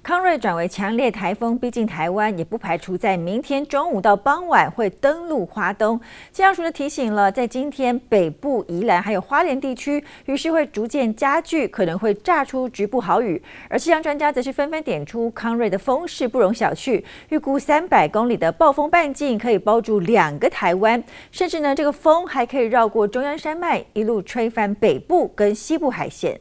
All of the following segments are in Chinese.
康瑞转为强烈台风逼近台湾，也不排除在明天中午到傍晚会登陆花东。气象署呢提醒了，在今天北部、宜兰还有花莲地区，雨势会逐渐加剧，可能会炸出局部豪雨。而气象专家则是纷纷点出，康瑞的风势不容小觑，预估300公里的暴风半径可以包住2个台湾，甚至呢这个风还可以绕过中央山脉，一路吹翻北部跟西部海线。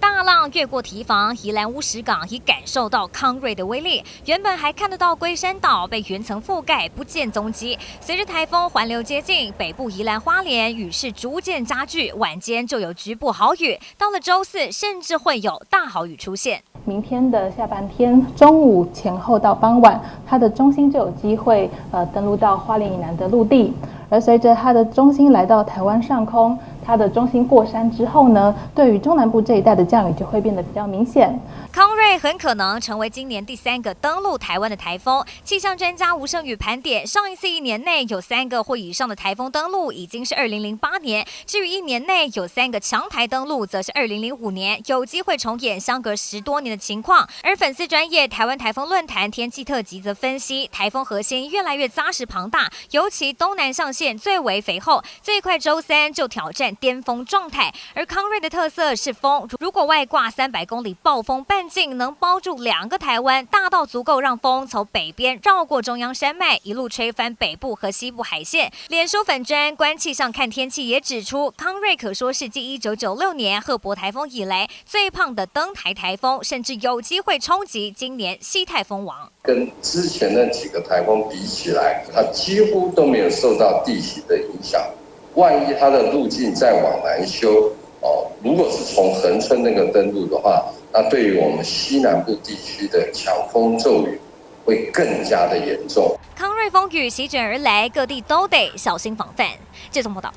大浪越过堤防，宜兰乌石港已感受到康瑞的威力。原本还看得到龟山岛被云层覆盖，不见踪迹。随着台风环流接近，北部宜兰花莲雨势逐渐加剧，晚间就有局部豪雨。到了周4，甚至会有大豪雨出现。明天的下半天，中午前后到傍晚，它的中心就有机会登陆到花莲以南的陆地。而随着它的中心来到台湾上空，它的中心过山之后呢，对于中南部这一带的降雨就会变得比较明显。康瑞很可能成为今年第3个登陆台湾的台风。气象专家吴胜宇盘点，上一次1年内有3个或以上的台风登陆，已经是2008年；至于1年内有3个强台登陆，则是2005年，有机会重演相隔10多年的情况。而粉丝专业台湾台风论坛天气特辑则分析，台风核心越来越扎实庞大，尤其东南上线最为肥厚，最快周3就挑战巅峰状态。而康瑞的特色是风，如果外挂300公里暴风半径能包住2个台湾，大到足够让风从北边绕过中央山脉，一路吹翻北部和西部海线。脸书粉专观气象看天气也指出，康瑞可说是继1996年赫伯台风以来最胖的登台台风，甚至有机会冲击今年西台风王。跟之前那几个台风比起来，它几乎都没有受到地形的影响。万一它的路径再往南修，如果是从恒春那个登陆的话，那对于我们西南部地区的强风骤雨会更加的严重。康瑞风雨席卷而来，各地都得小心防范。这宗报道。